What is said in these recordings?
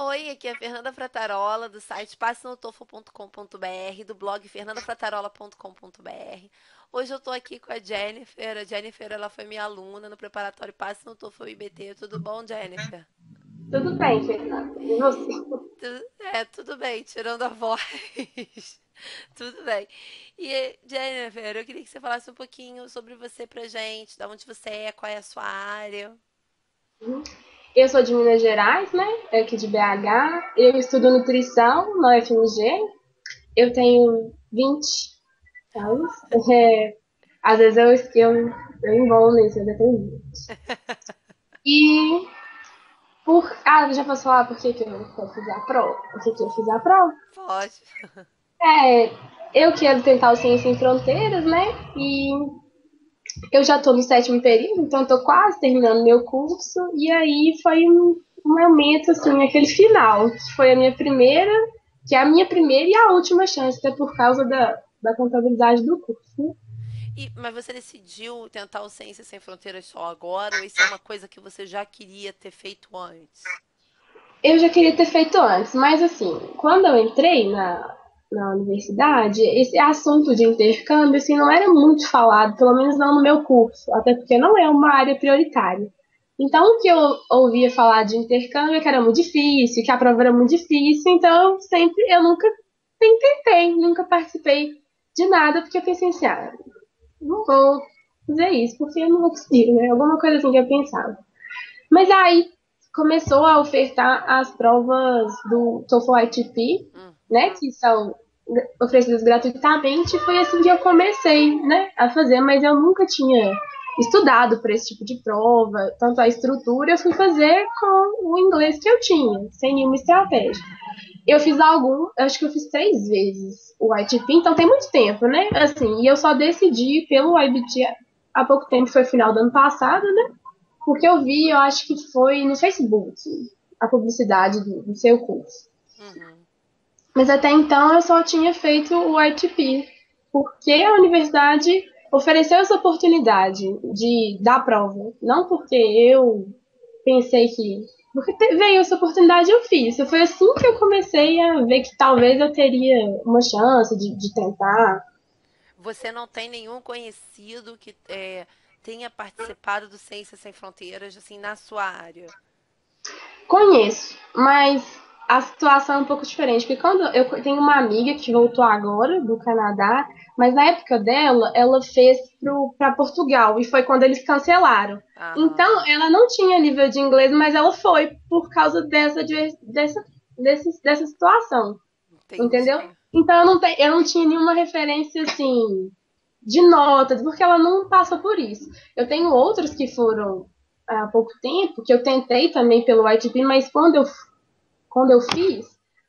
Oi, aqui é a Fernanda Fratarola, do site passenotofo.com.br, do blog fernandafratarola.com.br. Hoje eu tô aqui com a Jennifer. A Jennifer, ela foi minha aluna no preparatório Passe no TOEFL IBT. Tudo bom, Jennifer? Tudo bem, Fernanda. E você? Tudo bem, tirando a voz. Tudo bem. E, Jennifer, eu queria que você falasse um pouquinho sobre você pra gente, da onde você é, qual é a sua área. Eu sou de Minas Gerais, né? Aqui de BH. Eu estudo nutrição na UFMG. Eu tenho 20 anos. É, às vezes eu embolo nisso, eu ainda tenho 20. E já posso falar por que eu fiz a prova? Por que eu fiz a prova? Pode. É, eu quero tentar o Ciência em Fronteiras, né? E eu já estou no sétimo período, então estou quase terminando meu curso. E aí foi um momento, assim, aquele final, que foi a minha primeira, que é a minha primeira e a última chance, até por causa da contabilidade do curso, né? Mas você decidiu tentar o Ciências Sem Fronteiras só agora, ou isso é uma coisa que você já queria ter feito antes? Eu já queria ter feito antes, mas assim, quando eu entrei na universidade, esse assunto de intercâmbio assim, não era muito falado, pelo menos não no meu curso, até porque não é uma área prioritária. Então, o que eu ouvia falar de intercâmbio é que era muito difícil, que a prova era muito difícil, então eu nunca tentei, nunca participei de nada, porque eu pensei assim, não vou fazer isso, porque eu não vou conseguir, né? Alguma coisa assim que eu pensava. Mas aí começou a ofertar as provas do TOEFL ITP, né, Uhum. que são oferecidas gratuitamente, e foi assim que eu comecei, né, a fazer, mas eu nunca tinha estudado para esse tipo de prova, tanto a estrutura eu fui fazer com o inglês que eu tinha, sem nenhuma estratégia. Acho que eu fiz 3 vezes o ITP, então tem muito tempo, né? Assim, e eu só decidi pelo IBT há pouco tempo, foi final do ano passado, né? Porque eu acho que foi no Facebook, a publicidade do seu curso. Uhum. Mas até então eu só tinha feito o ITP, porque a universidade ofereceu essa oportunidade de dar prova. Não porque eu pensei que. Porque veio essa oportunidade eu fiz. Foi assim que eu comecei a ver que talvez eu teria uma chance de tentar. Você não tem nenhum conhecido que tenha participado do Ciências Sem Fronteiras, assim, na sua área? Conheço, mas a situação é um pouco diferente, porque quando eu tenho uma amiga que voltou agora do Canadá, mas na época dela, ela fez para Portugal e foi quando eles cancelaram. Então, Aham, ela não tinha nível de inglês, mas ela foi por causa dessa situação, entendeu? entendi. Então, eu não tinha nenhuma referência assim de notas, porque ela não passa por isso. Eu tenho outros que foram há pouco tempo, que eu tentei também pelo ITP, mas quando eu fiz,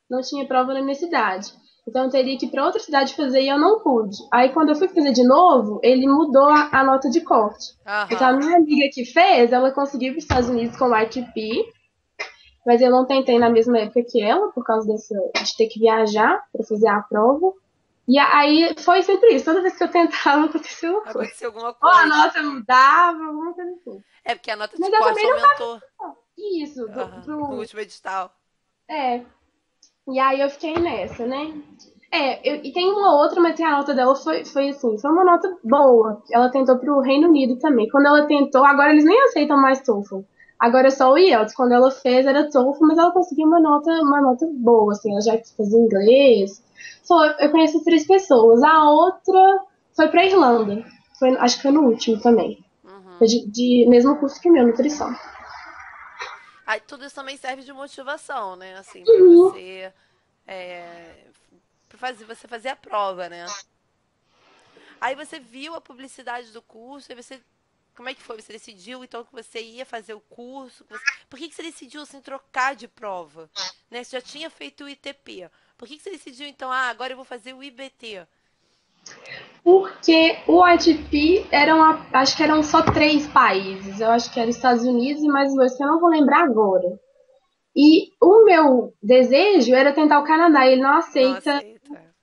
não tinha prova na minha cidade. Então eu teria que ir para outra cidade fazer e eu não pude. Aí quando eu fui fazer de novo, ele mudou a nota de corte. Então a Aham. minha amiga que fez, ela conseguiu ir para os Estados Unidos com o ITP, mas eu não tentei na mesma época que ela, por causa de ter que viajar para fazer a prova. E aí foi sempre isso. Toda vez que eu tentava, acontecia uma coisa. Aconteceu alguma Ou a coisa. nota mudava, alguma coisa assim. É porque a nota de Mas eu corte também não aumentou. tava. Isso, Aham, no último edital. É. E aí eu fiquei nessa, né? E tem uma outra, mas a nota dela foi assim, foi uma nota boa. Ela tentou pro Reino Unido também. Quando ela tentou, agora eles nem aceitam mais TOEFL. Agora é só o IELTS. Quando ela fez era TOEFL, mas ela conseguiu uma nota boa, assim, ela já fazia inglês. Só eu conheço 3 pessoas. A outra foi pra Irlanda. Acho que foi no último também. Foi Uhum. de mesmo curso que o meu, nutrição. Aí tudo isso também serve de motivação, né? Assim, pra Uhum. você, pra você fazer a prova, né? Aí você viu a publicidade do curso, aí você. Como é que foi? Você decidiu então que você ia fazer o curso? Por que você decidiu assim trocar de prova? Né? Você já tinha feito o ITP. Por que você decidiu então, agora eu vou fazer o IBT? Porque o ITP acho que eram só 3 países. Eu acho que era Estados Unidos e mais dois que eu não vou lembrar agora. E o meu desejo era tentar o Canadá, e ele não Não aceita. aceita.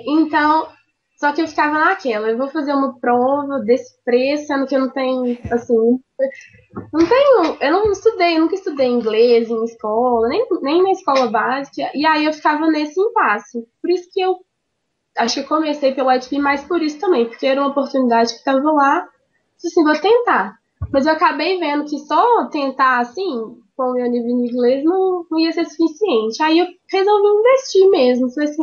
Então, só que eu ficava naquela, eu vou fazer uma prova desse preço, sendo que eu não tenho, É. assim. Não tenho, eu não estudei, nunca estudei inglês em escola, nem na escola básica, e aí eu ficava nesse impasse. Por isso que eu acho que eu comecei pelo ITP mais por isso também, porque era uma oportunidade que estava lá, disse assim, vou tentar. Mas eu acabei vendo que só tentar assim, com o meu nível de inglês, não ia ser suficiente. Aí eu resolvi investir mesmo. Falei assim,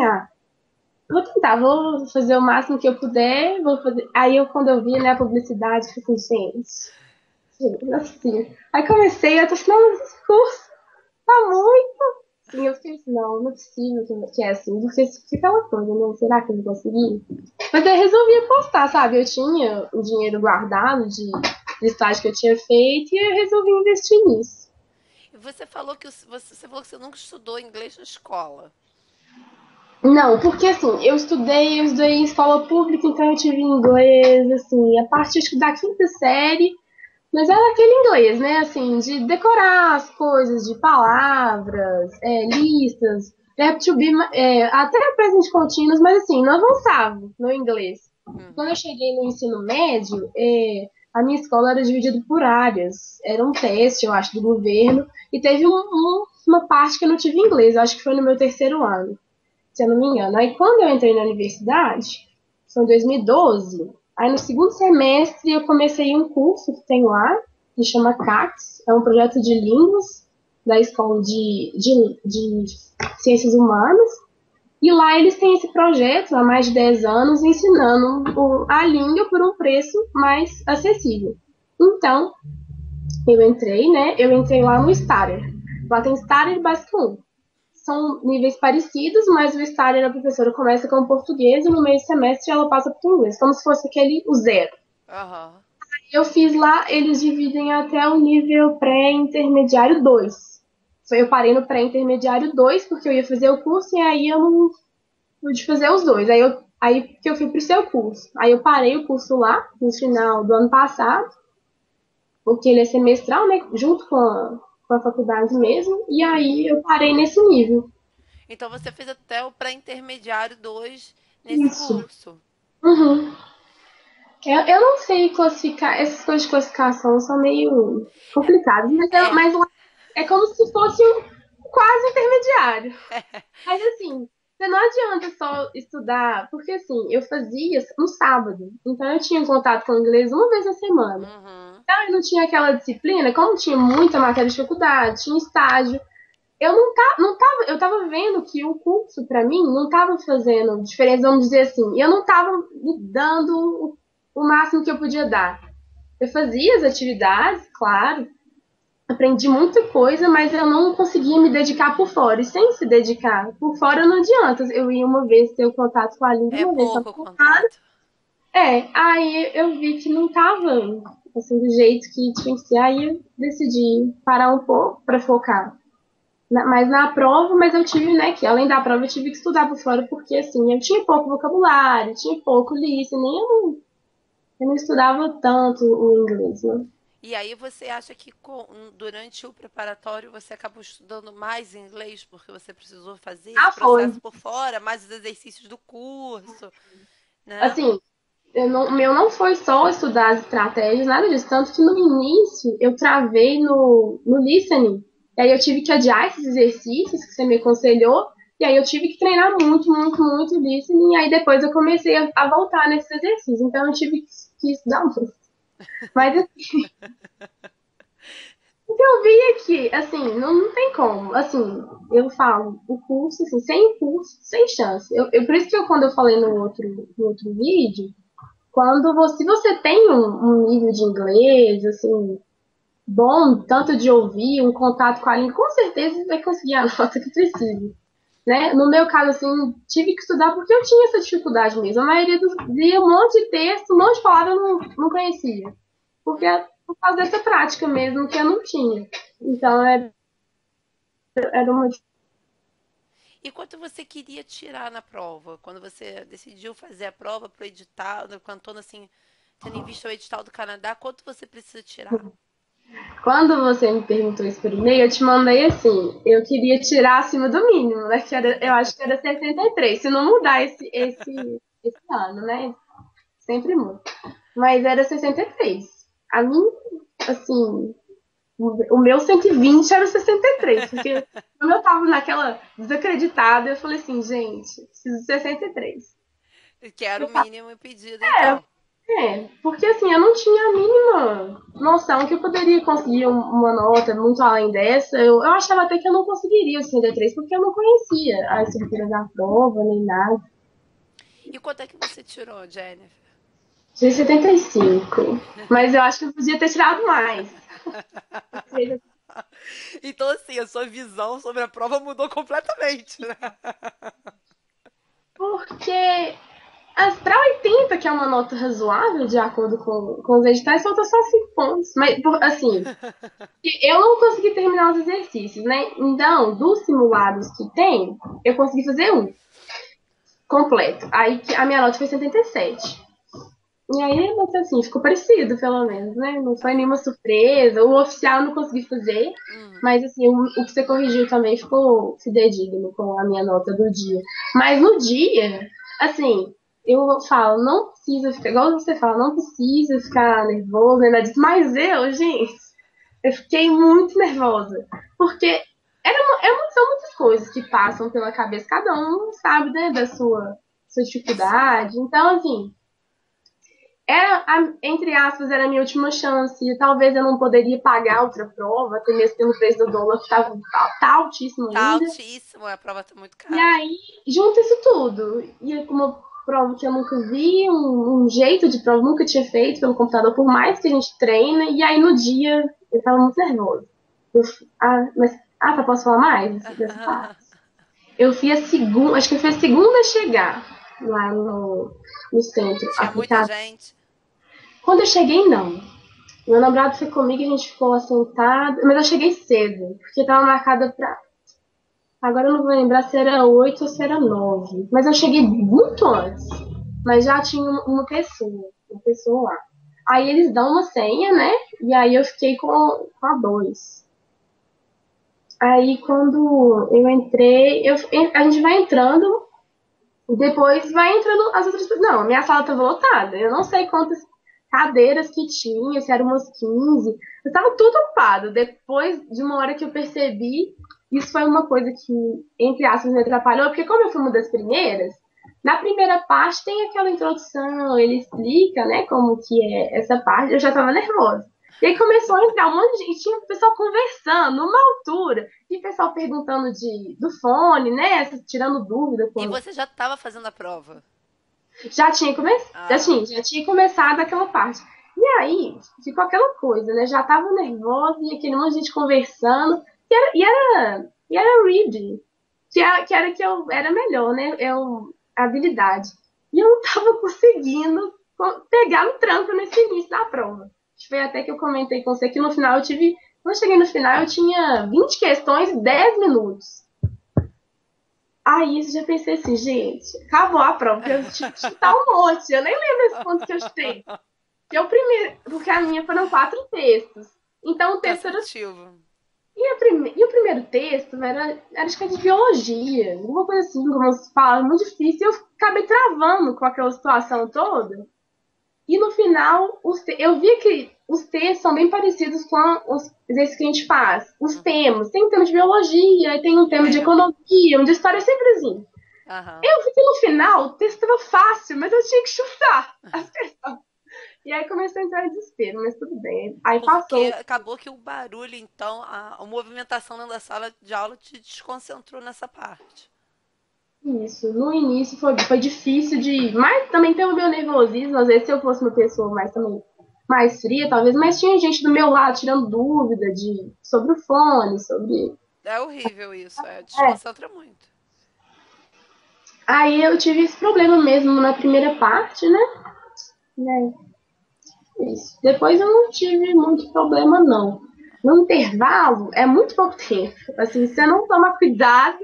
vou tentar, vou fazer o máximo que eu puder, vou fazer. Aí eu, quando eu vi, né, a publicidade, falei assim, gente, não é possível. Aí comecei, eu tô assim, não, esse curso tá muito. Sim, eu fiquei assim, não é possível que é assim. Porque fica aquela coisa, né? Será que eu vou conseguir? Mas eu resolvi apostar, sabe? Eu tinha o dinheiro guardado de estágio que eu tinha feito e eu resolvi investir nisso. E você falou que você falou que você nunca estudou inglês na escola. Não, porque assim, eu estudei em escola pública, então eu tive inglês, assim, a partir acho que da quinta série, mas era aquele inglês, né, assim, de decorar as coisas, de palavras, listas, verbo to be, até presente contínuos, mas assim, não avançava no inglês. Quando eu Uhum. cheguei no ensino médio, a minha escola era dividida por áreas, era um teste, eu acho, do governo, e teve uma parte que eu não tive inglês, eu acho que foi no meu terceiro ano, se eu não me engano. Aí quando eu entrei na universidade, foi em 2012, aí no segundo semestre eu comecei um curso que tem lá, que chama CACS, é um projeto de línguas da Escola de Ciências Humanas, e lá eles têm esse projeto há mais de 10 anos ensinando a língua por um preço mais acessível. Então, eu entrei lá no Starter. Lá tem Starter e Basic 1. São níveis parecidos, mas o Starter, a professora começa com o português e no meio do semestre ela passa para o inglês, como se fosse aquele o zero. Aham. Eu fiz lá, eles dividem até o nível pré-intermediário 2. Eu parei no pré-intermediário 2 porque eu ia fazer o curso e aí eu não pude fazer os dois. Aí que eu fui pro seu curso. Aí eu parei o curso lá no final do ano passado, porque ele é semestral, né, junto com a faculdade mesmo, e aí Uhum. eu parei nesse nível. Então você fez até o pré-intermediário 2 nesse Isso. curso. Uhum. Eu não sei classificar, essas coisas de classificação são meio complicadas, É, mas lá é como se fosse um quase intermediário. Mas assim, você não adianta só estudar, porque assim, eu fazia no sábado, então eu tinha contato com o inglês uma vez na semana. uhum. Então eu não tinha aquela disciplina, como tinha muita matéria de faculdade, tinha estágio, não tava, eu tava vendo que o curso para mim não tava fazendo diferença, vamos dizer assim, e eu não tava me dando o máximo que eu podia dar. Eu fazia as atividades, claro, aprendi muita coisa, mas eu não conseguia me dedicar por fora. E sem se dedicar por fora não adianta. Eu ia uma vez ter o contato com a língua, É uma vez pouco o com. contato. Aí eu vi que não tava assim do jeito que tinha que ser. Aí eu decidi parar um pouco para focar mais na prova, mas eu tive, né, que além da prova eu tive que estudar por fora, porque assim, eu tinha pouco vocabulário, tinha pouco listening, eu não estudava tanto o inglês, né? E aí você acha que durante o preparatório você acabou estudando mais inglês porque você precisou fazer esse Foi. processo por fora, mais os exercícios do curso, né? Assim, o meu não foi só estudar as estratégias, nada disso. Tanto que no início eu travei no listening. E aí eu tive que adiar esses exercícios que você me aconselhou. E aí eu tive que treinar muito, muito, muito listening. E aí depois eu comecei a voltar nesses exercícios. Então eu tive que estudar muito. Mas o que eu vi é que, assim, não tem como. Assim, eu falo, o curso, assim, sem o curso, sem chance. Por isso que quando eu falei no outro vídeo, se você tem um nível de inglês, assim, bom, tanto de ouvir, um contato com a língua, com certeza você vai conseguir a nota que precisa. Né? No meu caso, assim, tive que estudar porque eu tinha essa dificuldade mesmo. A maioria lia um monte de texto, um monte de palavras eu não conhecia. Porque Hum. é por causa dessa prática mesmo que eu não tinha. Então, era uma. E quanto você queria tirar na prova? Quando você decidiu fazer a prova para o edital, cantando assim, tendo em vista o edital do Canadá, quanto você precisa tirar? Quando você me perguntou isso por e-mail, eu te mandei assim, eu queria tirar acima do mínimo, né? Eu acho que era 63, se não mudar esse ano, né? Sempre muda. Mas era 63. A mim, assim, o meu 120 era o 63, porque quando eu tava naquela desacreditada, eu falei assim, gente, preciso de 63. Que era o mínimo pedido, É, então. porque assim, eu não tinha a mínima noção que eu poderia conseguir uma nota muito além dessa. Eu achava até que eu não conseguiria o 63, porque eu não conhecia a estrutura da prova, nem nada. E quanto é que você tirou, Jennifer? Tirei 75, mas eu acho que eu podia ter tirado mais. Então, assim, a sua visão sobre a prova mudou completamente, né? Porque para 80, que é uma nota razoável, de acordo com os editais, falta só 5 pontos. Mas, assim, eu não consegui terminar os exercícios, né? Então, dos simulados que tem, eu consegui fazer um completo. Aí a minha nota foi 77. E aí, mas assim, ficou parecido, pelo menos, né? Não foi nenhuma surpresa. O oficial eu não consegui fazer, Hum. mas assim, o que você corrigiu também ficou fidedigno com a minha nota do dia. Mas no dia, assim, eu falo, não precisa ficar, igual você fala, não precisa ficar nervoso, nada disso. Mas eu, gente, eu fiquei muito nervosa. Porque são muitas coisas que passam pela cabeça, cada um sabe, né, da sua Sim. dificuldade. Então, assim, entre aspas, era a minha última chance. Talvez eu não poderia pagar outra prova, até mesmo pelo preço do dólar que tá altíssimo Tá ainda. altíssimo, a prova tá muito E cara. aí, junta isso tudo. E com uma prova que eu nunca vi, um jeito de prova que eu nunca tinha feito pelo computador, por mais que a gente treina. E aí no dia eu tava muito nervosa. Eu, tá, posso falar mais dessa parte? Eu fui a segunda, acho que eu fui a segunda a chegar lá no centro Tinha muita aplicado. gente. Quando eu cheguei, não. Meu namorado foi comigo e a gente ficou sentado. Mas eu cheguei cedo, porque tava marcada pra. Agora eu não vou lembrar se era 8 ou se era 9. Mas eu cheguei muito antes. Mas já tinha uma pessoa lá. Aí eles dão uma senha, né? E aí eu fiquei com a 2. Aí quando eu entrei, a gente vai entrando, depois vai entrando as outras pessoas. Não, a minha sala tava lotada. Eu não sei quantas cadeiras que tinha, se eram umas 15. Eu tava tudo ocupado. Depois de uma hora que eu percebi, isso foi uma coisa que, entre aspas, me atrapalhou, porque como eu fui uma das primeiras, na primeira parte tem aquela introdução, ele explica, né, como que é essa parte, eu já tava nervosa. E aí começou a entrar um monte de gente, tinha o pessoal conversando, numa altura, e o pessoal perguntando do fone, né, tirando dúvida E quando você já tava fazendo a prova. já Ah. tinha, já tinha começado aquela parte. E aí, ficou aquela coisa, né? Já tava nervosa e aquele monte de gente conversando. E era reading, que era que eu era melhor, né? A habilidade. E eu não tava conseguindo pegar no tranco nesse início da prova. Foi até que eu comentei com você que no final eu tive. Quando eu cheguei no final, eu tinha 20 questões e 10 minutos. Aí eu já pensei assim, gente, acabou a prova, porque eu tive que chutar um monte. Eu nem lembro esse ponto que eu chutei. Que eu primeiro, porque a minha foram 4 textos. Então o texto era. Cansativo. E o primeiro texto era acho que era de biologia, alguma coisa assim, como se fala, muito difícil. E eu acabei travando com aquela situação toda. E no final, eu vi que os textos são bem parecidos com os exercícios que a gente faz. Os temas. Tem um tema de biologia, tem um tema de É. economia, um de história, sempre assim. Aham. Eu vi que no final o texto estava fácil, mas eu tinha que chutar as questões. E aí começou a entrar em desespero, mas tudo bem. Aí Porque passou acabou que o barulho, então, a movimentação dentro da sala de aula te desconcentrou nessa parte. isso. No início foi difícil de. Mas também tem o meu nervosismo. Às vezes, se eu fosse uma pessoa mais também mais fria, talvez, mas tinha gente do meu lado tirando dúvida sobre o fone, sobre. É horrível isso, É. desconcentra muito. Aí eu tive esse problema mesmo na primeira parte, né? Isso. Depois eu não tive muito problema, não. No intervalo, é muito pouco tempo. Assim, se você não tomar cuidado,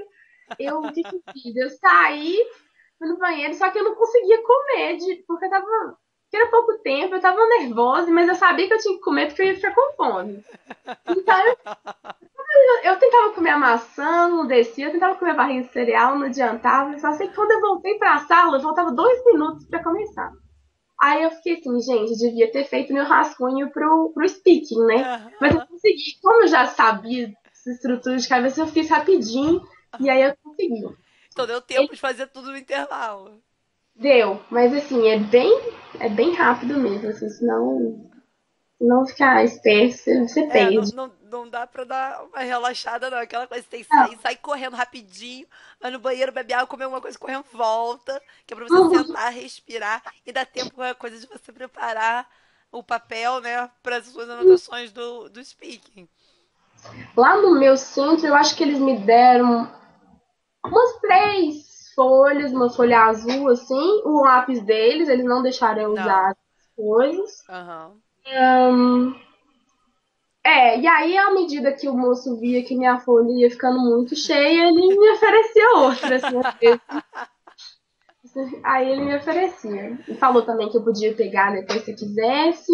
o que eu fiz? Eu saí, fui no banheiro, só que eu não conseguia comer, porque porque era pouco tempo, eu tava nervosa, mas eu sabia que eu tinha que comer porque eu ia ficar com fome. Então eu tentava comer a maçã, não descia, eu tentava comer a barrinha de cereal, não adiantava. Só sei que quando eu voltei pra sala, eu voltava 2 minutos pra começar. Aí eu fiquei assim, gente, devia ter feito meu rascunho pro speaking, né? Mas eu Aham. consegui. Como eu já sabia essa estrutura de cabeça, eu fiz rapidinho e aí eu consegui. Então deu tempo Ele de fazer tudo no intervalo. deu, mas assim, é bem rápido mesmo, assim, senão não ficar esperto, você É, perde. não dá pra dar uma relaxada, não. Aquela coisa, você tem que Não. sair correndo rapidinho, vai no banheiro, beber água, comer alguma coisa, correndo, volta, que é pra você Uhum. sentar, respirar e dar tempo com a coisa de você preparar o papel, né, para as suas anotações do speaking. Lá no meu centro, eu acho que eles me deram umas 3 folhas, uma folha azul, assim, o lápis deles, eles não deixaram eu usar Não. as coisas. Aham. E aí, à medida que o moço via que minha folha ia ficando muito cheia, ele me oferecia outra, assim, às vezes. Aí ele me oferecia. E falou também que eu podia pegar depois se eu quisesse.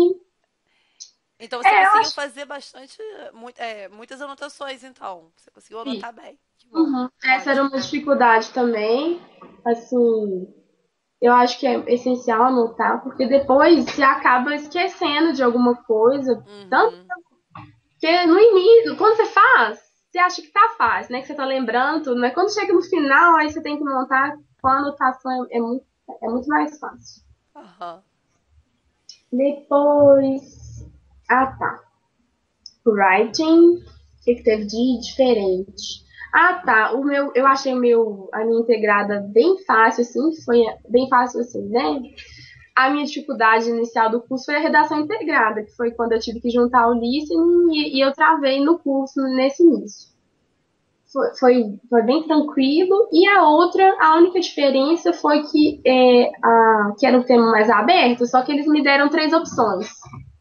Então você Eu conseguiu acho fazer bastante, muitas anotações, então. Você conseguiu que anotar bem. Que bom. uhum. Essa era Ótimo. uma dificuldade também. Assim, eu acho que é essencial anotar, porque depois você acaba esquecendo de alguma coisa. Tanto Uhum. que no início, quando você faz, você acha que tá fácil, né? Que você tá lembrando tudo, mas quando chega no final, aí você tem que montar com a anotação, é muito mais fácil. Aham. Depois. Ah, tá. Writing, o que teve de diferente? Ah, tá. Eu achei a minha integrada bem fácil, assim, foi bem fácil, assim, né? A minha dificuldade inicial do curso foi a redação integrada, que foi quando eu tive que juntar o listening e eu Uhum. travei no curso nesse início. Foi bem tranquilo. E a única diferença foi que era um tema mais aberto, só que eles me deram 3 opções,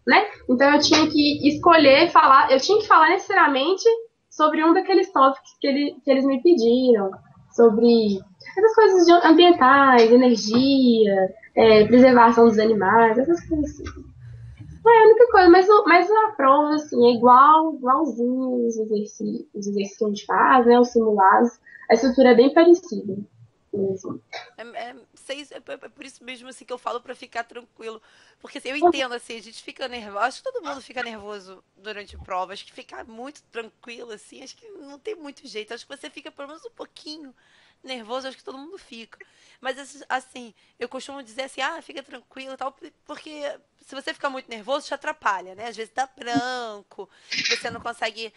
né? Então eu tinha que escolher falar, eu tinha que falar necessariamente sobre um daqueles tópicos que eles me pediram, sobre essas coisas ambientais, energia, preservação dos animais, essas coisas assim. É a única coisa, mas a prova, assim, é igualzinho os exercícios que a gente faz, né? Os simulados. A estrutura é bem parecida mesmo. É por isso mesmo assim que eu falo pra ficar tranquilo. Porque assim, eu entendo assim, a gente fica nervoso. Acho que todo mundo fica nervoso durante prova. Acho que ficar muito tranquilo, assim, acho que não tem muito jeito. Acho que você fica pelo menos um pouquinho nervoso, acho que todo mundo fica. Mas assim, eu costumo dizer assim, fica tranquilo e tal, porque se você ficar muito nervoso, te atrapalha, né? Às vezes dá branco, você não consegue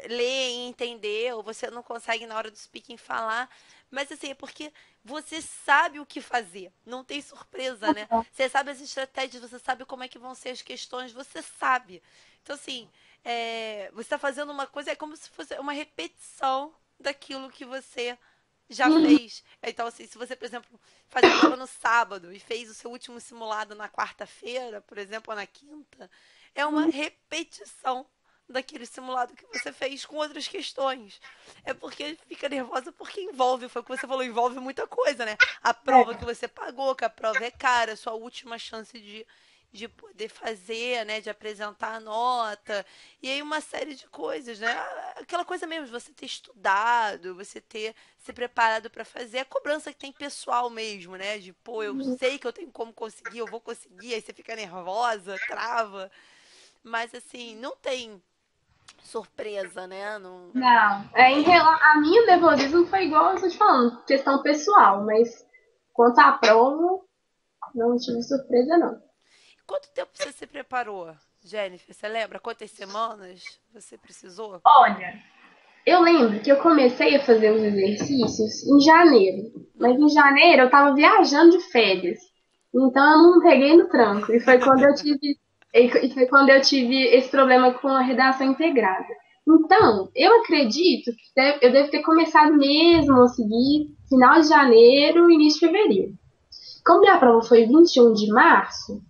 ler e entender, ou você não consegue na hora do speaking falar. Mas assim, é porque você sabe o que fazer. Não tem surpresa, né? Você sabe as estratégias, você sabe como é que vão ser as questões, você sabe. Então, assim, você está fazendo uma coisa, é como se fosse uma repetição daquilo que você já fez. Então, assim, se você, por exemplo, faz a prova no sábado e fez o seu último simulado na quarta-feira, por exemplo, ou na quinta, é uma repetição daquele simulado que você fez com outras questões. É porque fica nervosa porque envolve, foi o que você falou, envolve muita coisa, né? A prova que você pagou, que a prova é cara, a sua última chance de poder fazer, né, de apresentar a nota, e aí uma série de coisas, né? Aquela coisa mesmo, de você ter estudado, você ter se preparado para fazer, a cobrança que tem pessoal mesmo, né? De, pô, eu sei que eu tenho como conseguir, eu vou conseguir, aí você fica nervosa, trava, mas assim, não tem surpresa, né? Não, Não, é. a minha nervosismo foi igual eu tô te falando, questão pessoal, mas quanto à prova, não tive surpresa, não. Quanto tempo você se preparou, Jennifer? Você lembra quantas semanas você precisou? Olha, eu lembro que eu comecei a fazer os exercícios em janeiro, mas em Uhum. janeiro eu tava viajando de férias, então eu não peguei no tranco, e foi quando eu tive esse problema com a redação integrada. Então, eu acredito que eu devo ter começado mesmo a seguir final de janeiro, início de fevereiro. Como minha prova foi 21 de março,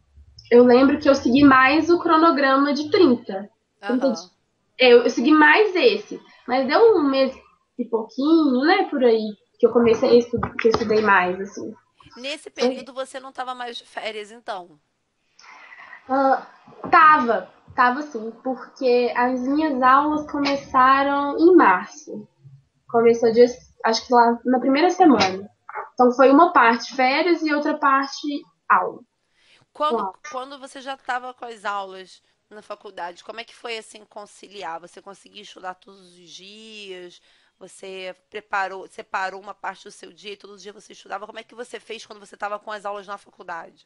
eu lembro que eu segui mais o cronograma de 30 dias. Aham. Eu segui mais esse, mas deu um mês e pouquinho, né, por aí, que eu comecei a estudar, que eu estudei mais, assim. Nesse período você não estava mais de férias, então? Ah, tava sim, porque as minhas aulas começaram em março. Começou dia, acho que lá na primeira semana. Então foi uma parte férias e outra parte aula. Quando você já estava com as aulas na faculdade, como é que foi assim conciliar? Você conseguia estudar todos os dias? Você separou uma parte do seu dia e todos os dias você estudava? Como é que você fez quando você estava com as aulas na faculdade?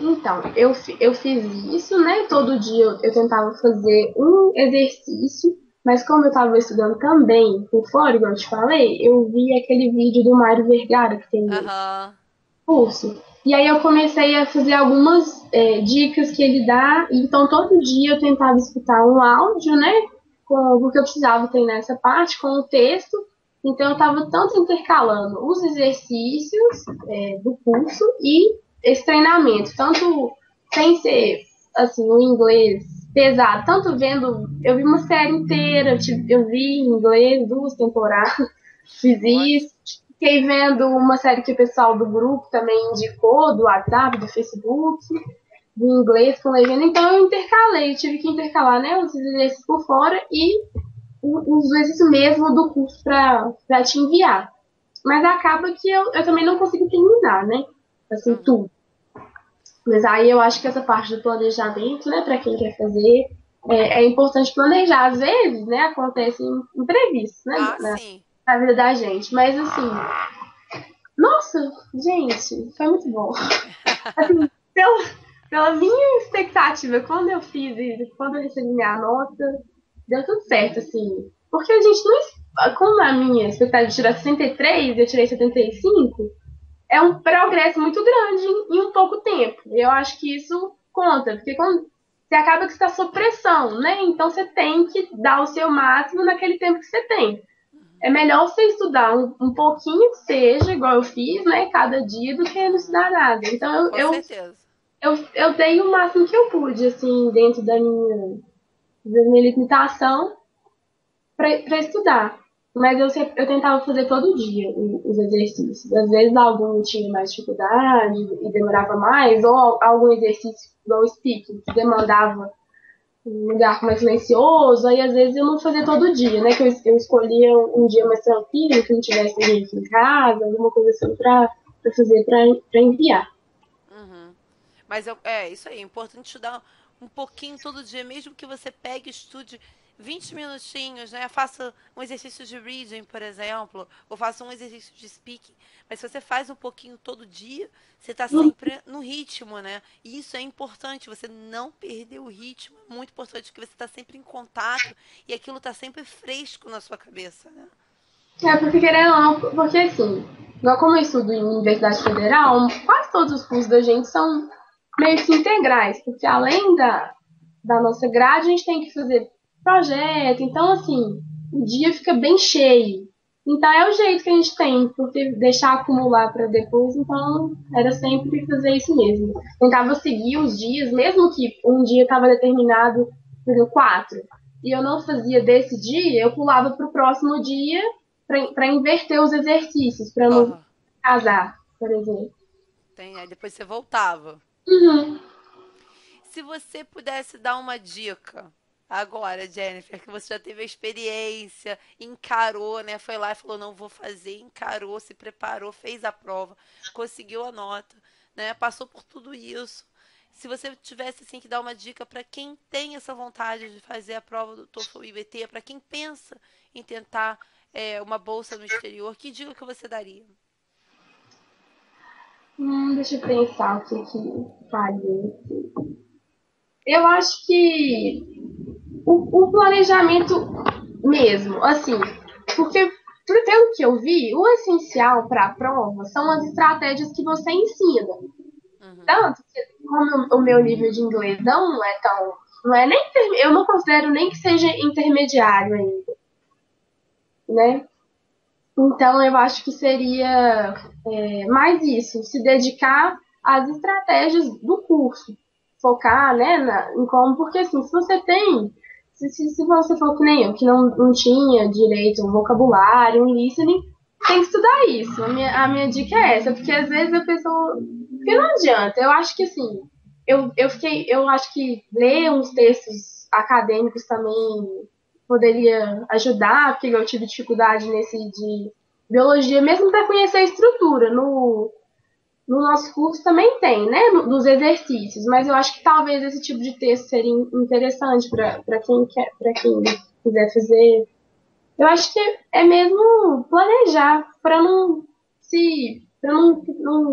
Então, eu fiz isso, né? Todo dia eu tentava fazer um exercício, mas como eu estava estudando também por fora, igual eu te falei, eu vi aquele vídeo do Mário Vergara que tem no Aham. curso. E aí eu comecei a fazer algumas dicas que ele dá. Então, todo dia eu tentava escutar um áudio, né? Porque eu precisava treinar essa parte com o texto. Então, eu estava tanto intercalando os exercícios do curso e esse treinamento, tanto sem ser assim o inglês pesado, tanto vendo, eu vi uma série inteira, eu vi em inglês 2 temporadas, fiz Ótimo. isso, fiquei vendo uma série que o pessoal do grupo também indicou, do WhatsApp, do Facebook, do inglês com legenda, então eu intercalei, tive que intercalar, né, os exercícios por fora e os exercícios mesmo do curso para te enviar. Mas acaba que eu também não consigo terminar, né? Assim, Uhum. tudo. Mas aí eu acho que essa parte do planejamento, né, para quem quer fazer, é importante planejar. Às vezes, né, acontecem imprevistos, né, Ah, na, sim. na vida da gente. Mas assim, nossa, gente, foi muito bom. Assim, pela minha expectativa, quando eu fiz isso, quando eu recebi minha nota, deu tudo certo, assim. Porque a gente não. Como a minha expectativa de tirar 63 e eu tirei 75, é um progresso muito grande em um pouco tempo. Eu acho que isso conta, porque quando você acaba que está sob pressão, né? Então você tem que dar o seu máximo naquele tempo que você tem. É melhor você estudar um pouquinho que seja, igual eu fiz, né, cada dia, do que não Uhum. estudar nada. Então Com certeza. eu dei o máximo que eu pude, assim, dentro da minha limitação para estudar. Mas eu tentava fazer todo dia os exercícios. Às vezes algum tinha mais dificuldade e demorava mais, ou algum exercício, igual o speaking, que demandava um lugar mais silencioso, aí às vezes eu não fazia todo dia, né? Que eu escolhia um dia mais tranquilo, que não tivesse ninguém aqui em casa, alguma coisa assim pra fazer pra enviar. Uhum. Mas isso aí, é importante estudar um pouquinho todo dia, mesmo que você pegue e estude 20 minutinhos, né? Faça um exercício de reading, por exemplo, ou faça um exercício de speaking. Mas se você faz um pouquinho todo dia, você está sempre no ritmo, né? E isso é importante, você não perder o ritmo. É muito importante que você está sempre em contato e aquilo está sempre fresco na sua cabeça, né? Porque querendo ou não, porque assim, igual como eu estudo em Universidade Federal, quase todos os cursos da gente são meio que integrais, porque além da nossa grade, a gente tem que fazer projeto, então assim, o dia fica bem cheio. Então é o jeito que a gente tem, porque deixar acumular para depois, então era sempre fazer isso mesmo. Tentava seguir os dias, mesmo que um dia estava determinado por 4, e eu não fazia desse dia, eu pulava para o próximo dia para inverter os exercícios, para não Ó, casar, por exemplo. aí depois você voltava. Uhum. Se você pudesse dar uma dica agora, Jennifer, que você já teve a experiência, encarou, né? Foi lá e falou: não vou fazer, encarou, se preparou, fez a prova, conseguiu a nota, né? Passou por tudo isso. Se você tivesse assim que dar uma dica para quem tem essa vontade de fazer a prova do TOEFL e IBT, para quem pensa em tentar uma bolsa no exterior, que dica que você daria? Deixa eu pensar o que faria. Eu acho que o planejamento mesmo, assim, porque pelo que eu vi, o essencial para a prova são as estratégias que você ensina. Uhum. Tanto que, como o meu nível de inglês não é tão. Não é nem, eu não considero nem que seja intermediário ainda, né? Então eu acho que seria mais isso, se dedicar às estratégias do curso, focar, né, em como, porque assim, se você tem, se você for que nem eu, que não tinha direito um vocabulário, um listening, tem que estudar isso. A minha dica é essa, porque às vezes a pessoa, porque não adianta, eu acho que assim, eu acho que ler uns textos acadêmicos também poderia ajudar, porque eu tive dificuldade nesse de biologia, mesmo para conhecer a estrutura. no nosso curso também tem, né? Dos exercícios, mas eu acho que talvez esse tipo de texto seria interessante para quem quer, para quem quiser fazer. Eu acho que é mesmo planejar para não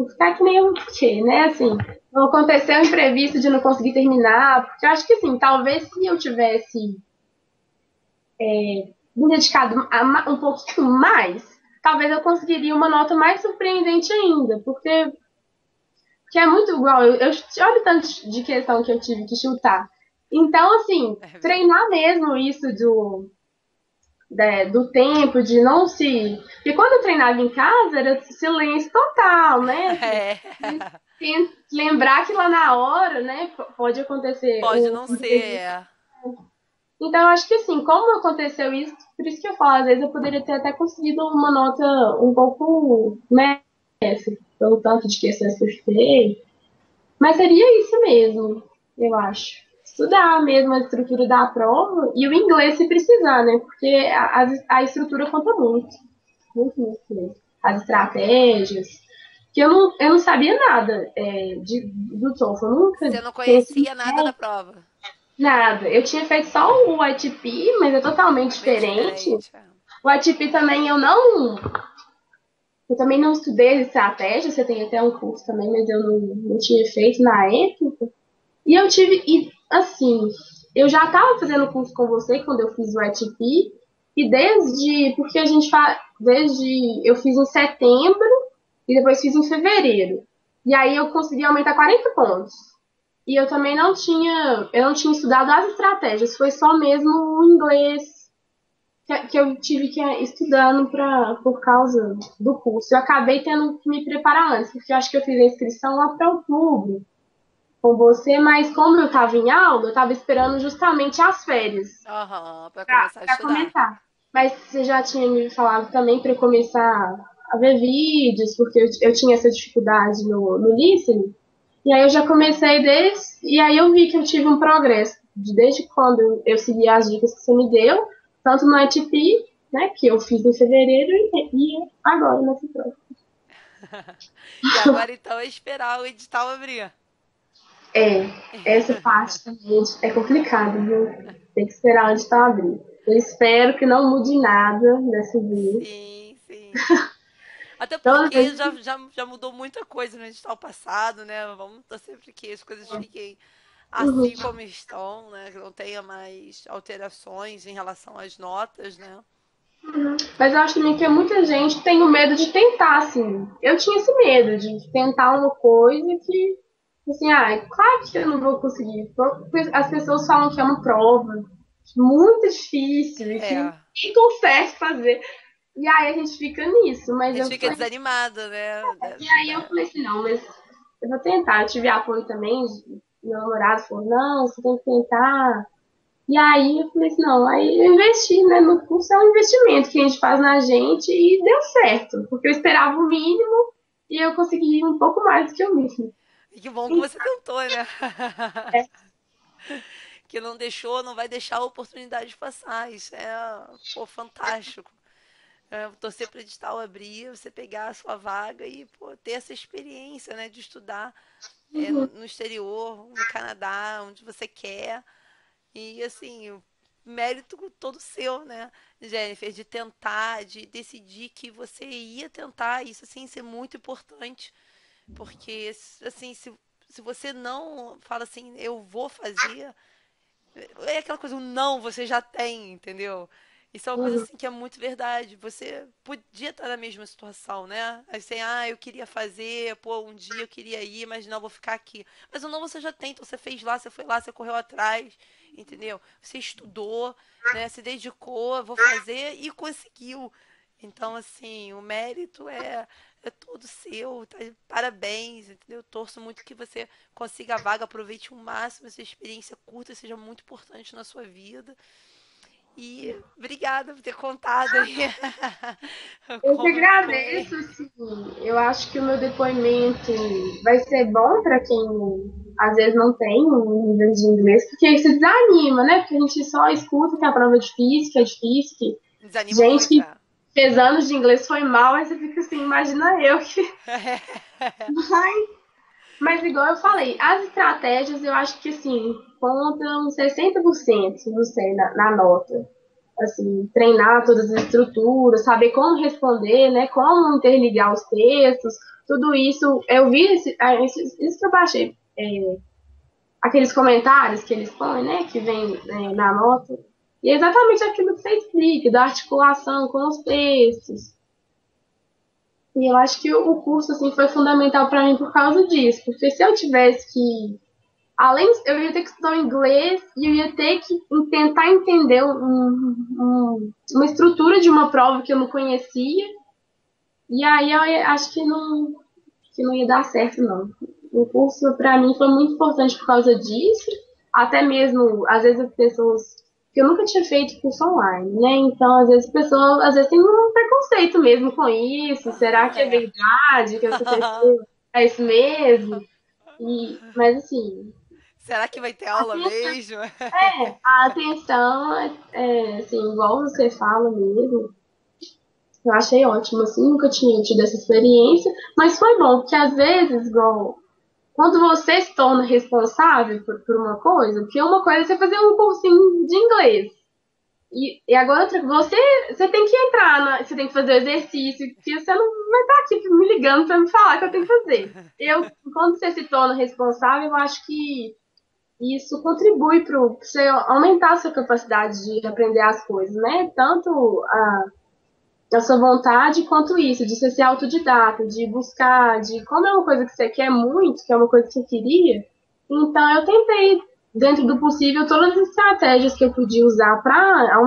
ficar que nem eu fiquei, né? Assim, não acontecer um imprevisto de não conseguir terminar, porque eu acho que assim, talvez se eu tivesse me dedicado um pouquinho mais, talvez eu conseguiria uma nota mais surpreendente ainda, porque é muito igual. Eu olho tanto de questão que eu tive que chutar. Então, assim, É verdade. treinar mesmo isso do tempo, de não se. Porque quando eu treinava em casa, era silêncio total, né? Assim, É. lembrar que lá na hora, né, pode acontecer Pode um não ser. imprevisto. Então, eu acho que assim, como aconteceu isso, por isso que eu falo, às vezes eu poderia ter até conseguido uma nota um pouco, né, pelo tanto de questões que eu estudei. Mas seria isso mesmo, eu acho. Estudar mesmo a estrutura da prova e o inglês se precisar, né? Porque a estrutura conta muito. Muito, muito mesmo. As estratégias. Que eu não sabia nada do TOEFL. Eu nunca Você não tinha conhecia nada da prova. nada. Eu tinha feito só o ITP, mas é totalmente É bem diferente. diferente. É. O ITP também eu também não estudei estratégia, você tem até um curso também, mas eu não tinha feito na época. E eu tive, e assim, eu já estava fazendo curso com você quando eu fiz o ITP, e porque a gente faz, eu fiz em setembro e depois fiz em fevereiro. E aí eu consegui aumentar 40 pontos. E eu não tinha estudado as estratégias, foi só mesmo o inglês que eu tive que ir estudando por causa do curso. Eu acabei tendo que me preparar antes, porque eu acho que eu fiz a inscrição lá para outubro com você, mas como eu estava em aula, eu estava esperando justamente as férias Aham, pra começar a para estudar. começar. Mas você já tinha me falado também para começar a ver vídeos, porque eu tinha essa dificuldade no listening. E aí eu já comecei e aí eu vi que eu tive um progresso desde quando eu segui as dicas que você me deu, tanto no ITP, né, que eu fiz em fevereiro, e agora nessa prova. E agora então é esperar o edital abrir. É, essa parte também é complicada, viu? Tem que esperar onde está abrir. Eu espero que não mude nada dessa vez. Sim, sim. Até Toda porque vez já mudou muita coisa no edital passado, né? Vamos torcer para que as coisas fiquem uhum. assim como estão, né? Que não tenha mais alterações em relação às notas, né? Mas eu acho também que muita gente tem o medo de tentar, assim. Eu tinha esse medo de tentar uma coisa que, assim, claro que eu não vou conseguir. Porque as pessoas falam que é uma prova muito difícil e que É. ninguém consegue fazer. E aí a gente fica nisso. A gente fica desanimada, né? E aí eu falei assim, não, mas eu vou tentar. Eu tive apoio também, meu namorado falou, não, você tem que tentar. E aí eu falei assim, não, aí eu investi, né? No curso é um investimento que a gente faz na gente e deu certo, porque eu esperava o mínimo e eu consegui um pouco mais do que o mínimo. E que bom que você tentou, né? É. Que não deixou, não vai deixar a oportunidade passar. Isso é, pô, fantástico. É, torcer para o edital abrir, você pegar a sua vaga e pô, ter essa experiência, né, de estudar Uhum, no exterior, no Canadá, onde você quer. E assim, o mérito todo seu, né, Jennifer, de tentar, de decidir que você ia tentar. Isso assim, isso é muito importante, porque assim, se você não fala assim, eu vou fazer, é aquela coisa, o não você já tem, entendeu? Isso é uma coisa uhum, assim que é muito verdade. Você podia estar na mesma situação, né? Assim, eu queria fazer, pô, um dia eu queria ir, mas não, vou ficar aqui. Mas o não você já tem, então você fez lá, você foi lá, você correu atrás, entendeu? Você estudou, né? Se dedicou, vou fazer e conseguiu. Então, assim, o mérito é todo seu, tá? Parabéns, entendeu? Torço muito que você consiga a vaga, aproveite o máximo essa experiência curta, seja muito importante na sua vida. E obrigada por ter contado aí eu que como foi. agradeço, assim, eu acho que o meu depoimento vai ser bom para quem às vezes não tem um nível de inglês, porque aí se desanima, né? Porque a gente só escuta que a prova é difícil, que é difícil, que Desanima gente muito, que é. fez anos de inglês foi mal, aí você fica assim, imagina eu que. Mas igual eu falei, as estratégias eu acho que assim, contam 60%, não sei, na nota. Assim, treinar todas as estruturas, saber como responder, né? Como interligar os textos, tudo isso. Eu vi isso que eu baixei. Aqueles comentários que eles põem, né? Que vem na nota. E é exatamente aquilo que você explica, da articulação com os textos. E eu acho que o curso assim, foi fundamental para mim por causa disso. Porque se eu tivesse que além, eu ia ter que estudar inglês e eu ia ter que tentar entender uma estrutura de uma prova que eu não conhecia. E aí eu acho que não ia dar certo, não. O curso, para mim, foi muito importante por causa disso. Até mesmo, às vezes, as pessoas. Que eu nunca tinha feito curso online, né? Então, às vezes, a pessoa às vezes, tem um preconceito mesmo com isso. Será que é É. verdade que essa pessoa é isso mesmo? Mas, assim, Será que vai ter aula mesmo? a atenção assim, igual você fala mesmo, eu achei ótimo, assim, nunca tinha tido essa experiência, mas foi bom, porque às vezes, igual, quando você se torna responsável por uma coisa, porque uma coisa é você fazer um cursinho de inglês, e agora você tem que entrar, você tem que fazer o exercício, porque você não vai estar aqui me ligando para me falar que eu tenho que fazer. Quando você se torna responsável, eu acho que isso contribui para você aumentar a sua capacidade de aprender as coisas, né? Tanto a sua vontade quanto isso, de você ser autodidata, de buscar, de como é uma coisa que você quer muito, que é uma coisa que você queria. Então eu tentei, dentro do possível, todas as estratégias que eu podia usar para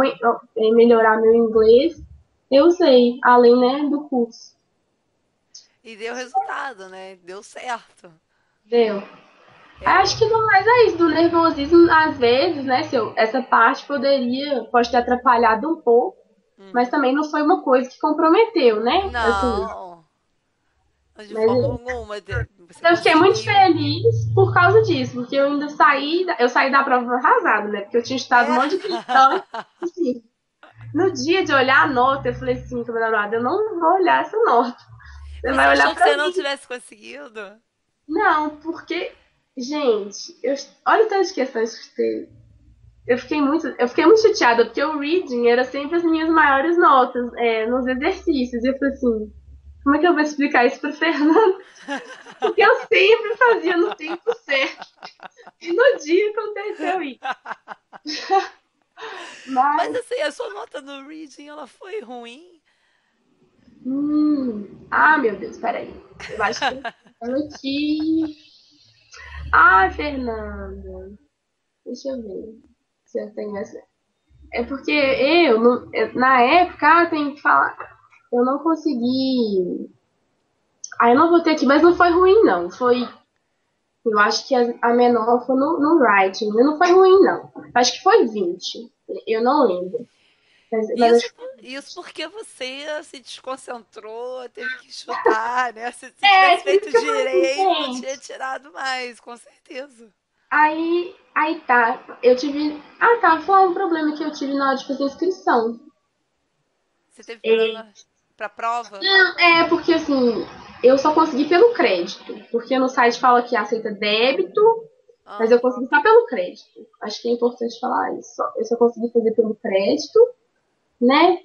melhorar meu inglês, eu usei, além, né, do curso. E deu resultado, né? Deu certo. Deu. Eu. Acho que no mais é isso, do nervosismo, às vezes, né, essa parte pode ter atrapalhado um pouco, mas Uhum. também não foi uma coisa que comprometeu, né, assim, Não, de mas forma alguma. Você eu fiquei muito conseguiu. feliz por causa disso, porque eu ainda eu saí da prova arrasada, né, porque eu tinha estudado um É. monte de questão, assim, no dia de olhar a nota, eu falei assim, com a minha namorada, eu não vou olhar essa nota, você Você vai achou olhar que pra você não mim. tivesse conseguido? Não, porque, gente, olha o tanto de questões que teve. Eu fiquei muito chateada, porque o reading era sempre as minhas maiores notas nos exercícios. E eu falei assim, como é que eu vou explicar isso pro Fernando? Porque eu sempre fazia no tempo certo. E no dia aconteceu isso. Mas Mas, assim, a sua nota no reading, ela foi ruim? meu Deus, peraí. Eu acho que eu tô aqui. Fernanda, deixa eu ver se eu tenho essa. É porque na época, eu tenho que falar, eu não consegui. Eu não vou ter aqui, mas não foi ruim, não. Eu acho que a menor foi no writing, mas não foi ruim, não. Acho que foi 20. Eu não lembro. Mas Isso, acho que isso porque você se desconcentrou, teve que estudar, né? Se tivesse por isso feito que eu falei assim, direito, gente. tinha tirado mais, com certeza. Aí tá. Eu tive. Tá. Foi um problema que eu tive na hora de fazer a inscrição. Você teve É, problema pra prova? não, porque assim, eu só consegui pelo crédito. Porque no site fala que aceita débito, mas Ah, eu consegui só pelo crédito. Acho que é importante falar isso. Eu só consegui fazer pelo crédito, né?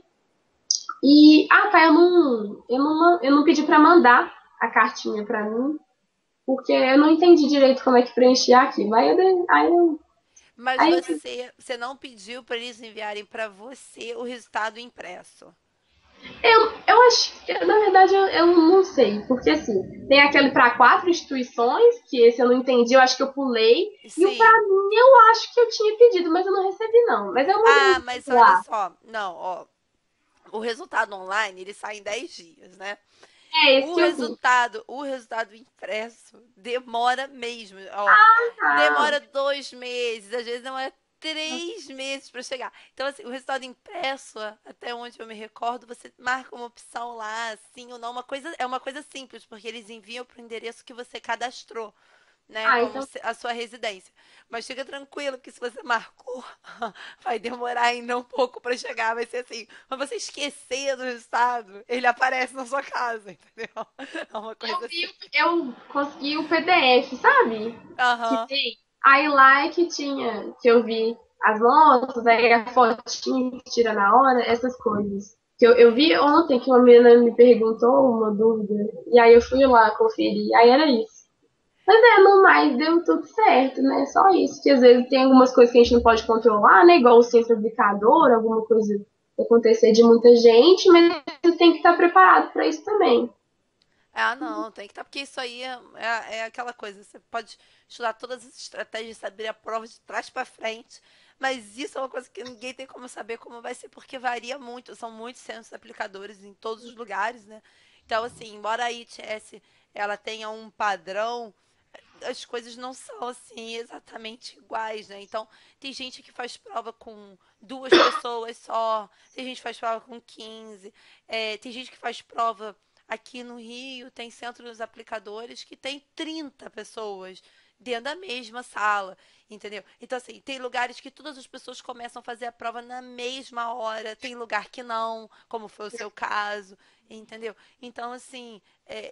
Eu não pedi pra mandar a cartinha pra mim, porque eu não entendi direito como é que preenchia aquilo. mas Aí você não pediu para eles enviarem para você o resultado impresso. eu acho que, na verdade, eu não sei, porque assim, tem aquele para 4 instituições, que esse eu não entendi, eu acho que eu pulei, e o para Sim. mim eu acho que eu tinha pedido, mas eu não recebi não. Mas eu mandei Ah, um mas olha lá. só. Não, ó. O resultado online, ele sai em 10 dias, né? É esse que eu vi. O resultado impresso demora mesmo, ó. Ah, Demora 2 meses, às vezes demora 3 meses para chegar. Então, assim, o resultado impresso, até onde eu me recordo, você marca uma opção lá, sim ou não. É uma coisa simples, porque eles enviam para o endereço que você cadastrou. né, Ah, como então a sua residência. Mas fica tranquilo que se você marcou, vai demorar ainda um pouco para chegar. Vai ser assim, quando você esquecer do resultado, ele aparece na sua casa, entendeu? É uma coisa assim. eu consegui o PDF, sabe? Que Aham. tem. Aí lá é que tinha, que eu vi as notas, aí a fotinha que tira na hora, essas coisas. Que eu vi ontem que uma menina me perguntou uma dúvida, e aí eu fui lá conferir, aí era isso. Mas no mais deu tudo certo, né? Só isso. Que às vezes tem algumas coisas que a gente não pode controlar, né? Igual o centro aplicador, alguma coisa acontecer de muita gente, mas você tem que estar preparado para isso também. Ah, não, tem que estar, porque isso aí é aquela coisa. Você pode estudar todas as estratégias, saber a prova de trás para frente, mas isso é uma coisa que ninguém tem como saber como vai ser, porque varia muito. São muitos centros aplicadores em todos os lugares, né? Então, assim, embora a ITS ela tenha um padrão, as coisas não são assim exatamente iguais, né? Então, tem gente que faz prova com duas pessoas só, tem gente que faz prova com 15, tem gente que faz prova aqui no Rio, tem centros aplicadores que tem 30 pessoas dentro da mesma sala, entendeu? Então, assim, tem lugares que todas as pessoas começam a fazer a prova na mesma hora, tem lugar que não, como foi o seu caso, entendeu? Então, assim,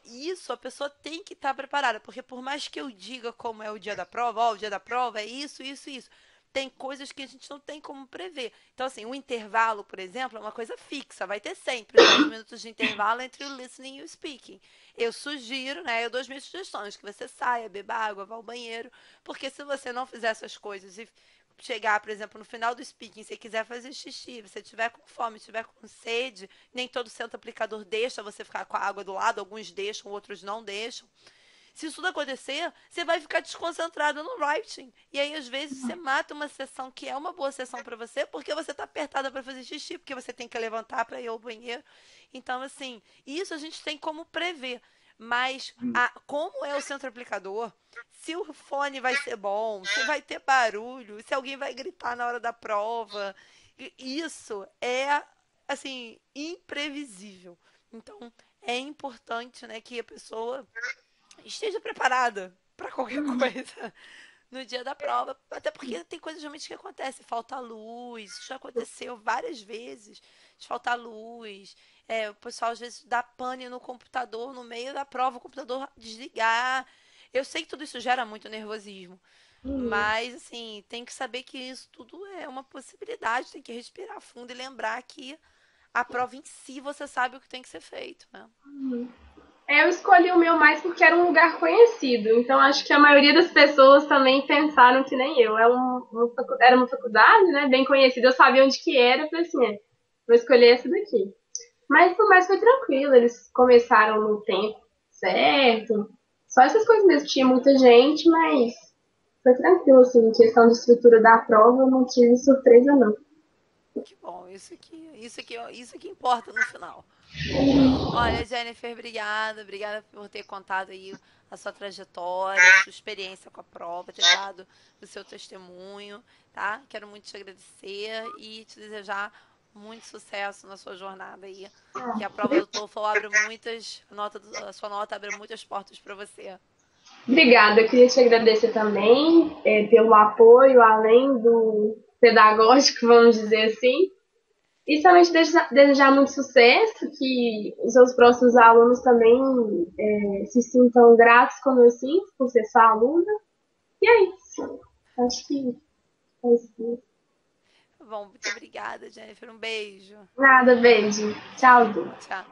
isso a pessoa tem que estar preparada, porque por mais que eu diga como é o dia da prova, ó, o dia da prova é isso, isso, isso. Tem coisas que a gente não tem como prever. Então, assim, o intervalo, por exemplo, é uma coisa fixa. Vai ter sempre os 10 minutos de intervalo entre o listening e o speaking. Eu sugiro, né? Eu dou as minhas sugestões, que você saia, beba água, vá ao banheiro. Porque se você não fizer essas coisas e chegar, por exemplo, no final do speaking, se quiser fazer xixi, você tiver com fome, tiver com sede, nem todo centro aplicador deixa você ficar com a água do lado, alguns deixam, outros não deixam. Se isso tudo acontecer, você vai ficar desconcentrado no writing. E aí, às vezes, você mata uma sessão que é uma boa sessão para você, porque você está apertada para fazer xixi, porque você tem que levantar para ir ao banheiro. Então, assim, isso a gente tem como prever. Mas como é o centro aplicador, se o fone vai ser bom, se vai ter barulho, se alguém vai gritar na hora da prova, isso é assim imprevisível. Então é importante, né, que a pessoa esteja preparada para qualquer coisa no dia da prova, até porque tem coisas realmente que acontecem, falta luz, isso já aconteceu várias vezes, de faltar luz, o pessoal às vezes dá pane no computador no meio da prova, o computador desligar. Eu sei que tudo isso gera muito nervosismo, mas assim, tem que saber que isso tudo é uma possibilidade, tem que respirar fundo e lembrar que a prova em si você sabe o que tem que ser feito, né? Eu escolhi o meu mais porque era um lugar conhecido. Então acho que a maioria das pessoas também pensaram que nem eu. Era uma faculdade, né, bem conhecida. Eu sabia onde que era. Eu falei assim, vou escolher essa daqui. Mas por mais foi tranquilo. Eles começaram no tempo certo. Só essas coisas mesmo. Tinha muita gente, mas foi tranquilo, assim. Em questão de estrutura da prova, eu não tive surpresa, não. Que bom, isso que importa no final. Olha, Jennifer, obrigada por ter contado aí a sua trajetória, a sua experiência com a prova, ter dado o seu testemunho, tá? Quero muito te agradecer e te desejar muito sucesso na sua jornada aí. Que a prova do TOEFL abre a sua nota abre muitas portas para você. Obrigada, eu queria te agradecer também pelo apoio, além do pedagógico, vamos dizer assim. E também te desejar muito sucesso, que os seus próximos alunos também se sintam gratos como eu sinto por ser sua aluna. E é isso. Acho que é isso. Bom, muito obrigada, Jennifer. Um beijo. Nada, beijo. Tchau, Du. Tchau.